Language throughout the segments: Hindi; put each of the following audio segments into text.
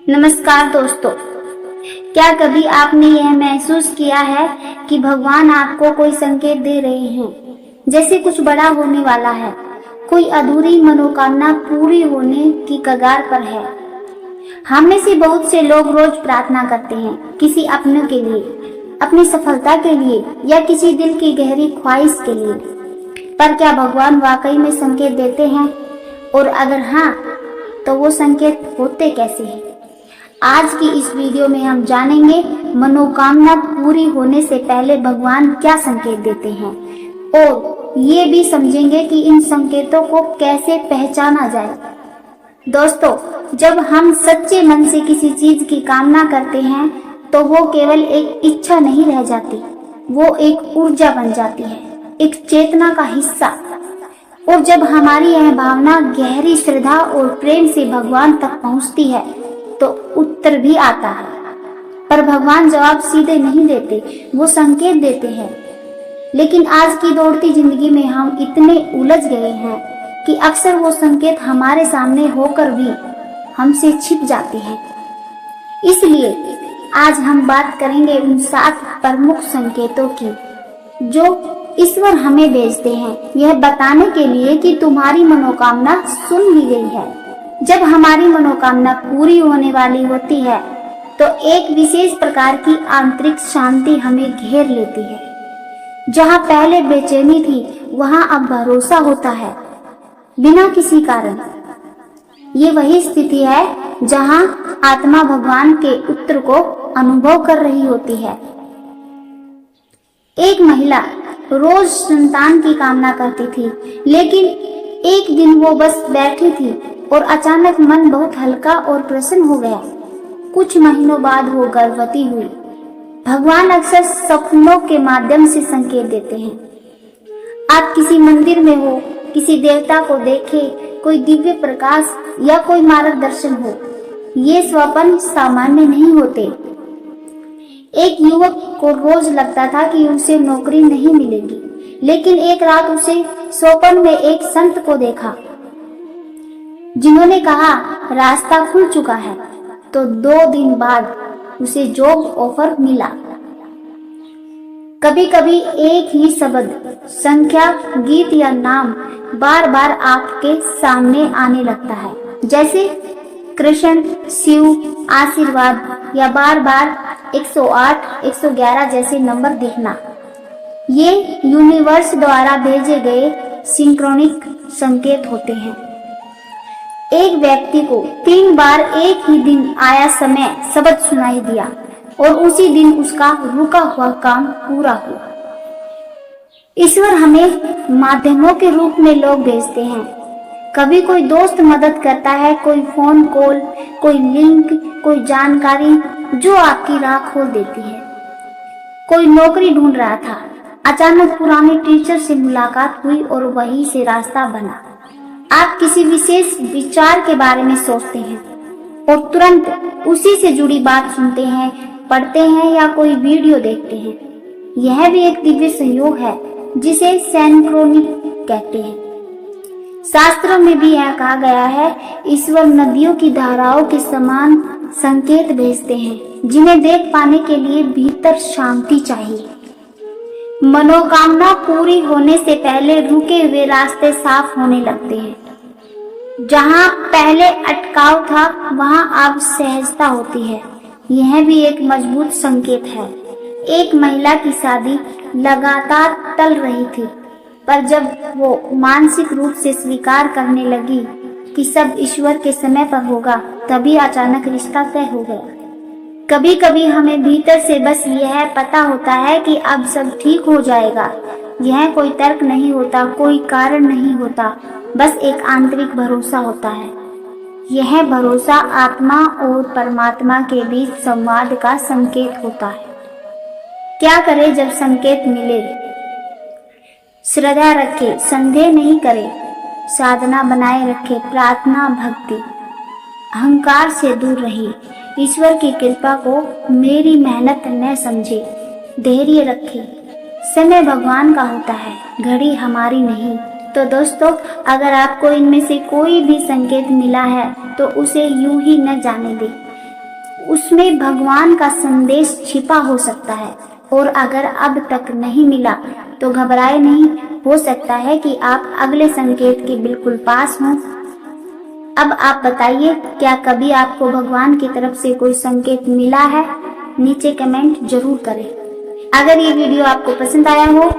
नमस्कार दोस्तों, क्या कभी आपने यह महसूस किया है कि भगवान आपको कोई संकेत दे रहे हैं, जैसे कुछ बड़ा होने वाला है, कोई अधूरी मनोकामना पूरी होने की कगार पर है। हम में से बहुत से लोग रोज प्रार्थना करते हैं, किसी अपने के लिए, अपनी सफलता के लिए या किसी दिल की गहरी ख्वाहिश के लिए। पर क्या भगवान वाकई में संकेत देते हैं? और अगर हाँ, तो वो संकेत होते कैसे हैं? आज की इस वीडियो में हम जानेंगे मनोकामना पूरी होने से पहले भगवान क्या संकेत देते हैं, और ये भी समझेंगे कि इन संकेतों को कैसे पहचाना जाए। दोस्तों, जब हम सच्चे मन से किसी चीज की कामना करते हैं तो वो केवल एक इच्छा नहीं रह जाती, वो एक ऊर्जा बन जाती है, एक चेतना का हिस्सा। और जब हमारी यह भावना गहरी श्रद्धा और प्रेम से भगवान तक पहुंचती है तो उत्तर भी आता है। पर भगवान जवाब सीधे नहीं देते, वो संकेत देते हैं। लेकिन आज की दौड़ती जिंदगी में हम इतने उलझ गए हैं कि अक्सर वो संकेत हमारे सामने होकर भी हमसे छिप जाते हैं। इसलिए आज हम बात करेंगे उन 7 प्रमुख संकेतों की जो ईश्वर हमें भेजते हैं, यह बताने के लिए कि तुम्हारी मनोकामना सुन ली गई है। जब हमारी मनोकामना पूरी होने वाली होती है तो एक विशेष प्रकार की आंतरिक शांति हमें घेर लेती है। जहाँ पहले बेचैनी थी वहाँ अब भरोसा होता है, बिना किसी कारण। ये वही स्थिति है जहाँ आत्मा भगवान के उत्तर को अनुभव कर रही होती है। एक महिला रोज संतान की कामना करती थी, लेकिन एक दिन वो बस बैठी थी और अचानक मन बहुत हल्का और प्रसन्न हो गया। कुछ महीनों बाद वो गर्भवती हुई। भगवान अक्सर सपनों के माध्यम से संकेत देते हैं। आप किसी मंदिर में हो, किसी देवता को देखे, कोई दिव्य प्रकाश या कोई मार्गदर्शन हो, ये स्वप्न सामान्य नहीं होते। एक युवक को रोज लगता था कि उसे नौकरी नहीं मिलेगी, लेकिन एक रात उसे स्वप्न में एक संत को देखा जिन्होंने कहा रास्ता खुल चुका है। तो 2 दिन बाद उसे जॉब ऑफर मिला। कभी कभी एक ही शब्द, संख्या, गीत या नाम बार बार आपके सामने आने लगता है, जैसे कृष्ण, शिव, आशीर्वाद, या बार बार 108, 111 जैसे नंबर देखना। ये यूनिवर्स द्वारा भेजे गए सिंक्रोनिक संकेत होते हैं। एक व्यक्ति को 3 बार एक ही दिन आया समय शब्द सुनाई दिया और उसी दिन उसका रुका हुआ काम पूरा हुआ। ईश्वर हमें माध्यमों के रूप में लोग भेजते हैं। कभी कोई दोस्त मदद करता है, कोई फोन कॉल, कोई लिंक, कोई जानकारी जो आपकी राह खोल देती है। कोई नौकरी ढूंढ रहा था, अचानक पुराने टीचर से मुलाकात हुई और वहीं से रास्ता बना। आप किसी विशेष विचार के बारे में सोचते हैं और तुरंत उसी से जुड़ी बात सुनते हैं, पढ़ते हैं या कोई वीडियो देखते हैं। यह भी एक दिव्य संयोग है जिसे सिंक्रोनिक कहते हैं। शास्त्रों में भी यह कहा गया है, ईश्वर नदियों की धाराओं के समान संकेत भेजते हैं जिन्हें देख पाने के लिए भीतर शांति चाहिए। मनोकामना पूरी होने से पहले रुके हुए रास्ते साफ होने लगते हैं। जहाँ पहले अटकाव था वहाँ अब सहजता होती है। यह भी एक मजबूत संकेत है। एक महिला की शादी लगातार टल रही थी, पर जब वो मानसिक रूप से स्वीकार करने लगी कि सब ईश्वर के समय पर होगा, तभी अचानक रिश्ता तय हो गया। कभी कभी हमें भीतर से बस यह पता होता है कि अब सब ठीक हो जाएगा। यह कोई तर्क नहीं होता, कोई कारण नहीं होता, बस एक आंतरिक भरोसा होता है। यह भरोसा आत्मा और परमात्मा के बीच संवाद का संकेत होता है। क्या करें जब संकेत मिले? श्रद्धा रखें, संदेह नहीं करें, साधना बनाए रखें, प्रार्थना, भक्ति, अहंकार से दूर रहिए। ईश्वर की कृपा को मेरी मेहनत न समझे, धैर्य रखें। समय भगवान का होता है, घड़ी हमारी नहीं। तो दोस्तों, अगर आपको इनमें से कोई भी संकेत मिला है तो उसे यूं ही न जाने दें। उसमें भगवान का संदेश छिपा हो सकता है। और अगर अब तक नहीं मिला तो घबराए नहीं, हो सकता है कि आप अगले संकेत के बिल्कुल पास हों। अब आप बताइए, क्या कभी आपको भगवान की तरफ से कोई संकेत मिला है? नीचे कमेंट जरूर करें। अगर ये वीडियो आपको पसंद आया हो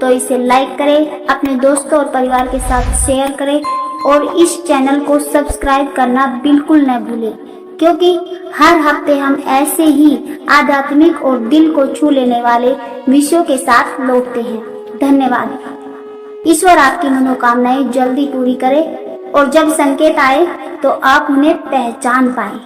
तो इसे लाइक करें, अपने दोस्तों और परिवार के साथ शेयर करें और इस चैनल को सब्सक्राइब करना बिल्कुल न भूलें, क्योंकि हर हफ्ते हम ऐसे ही आध्यात्मिक और दिल को छू लेने वाले विषयों के साथ लौटते हैं। धन्यवाद। ईश्वर आपकी मनोकामनाएं जल्दी पूरी करे और जब संकेत आए तो आप उन्हें पहचान पाए।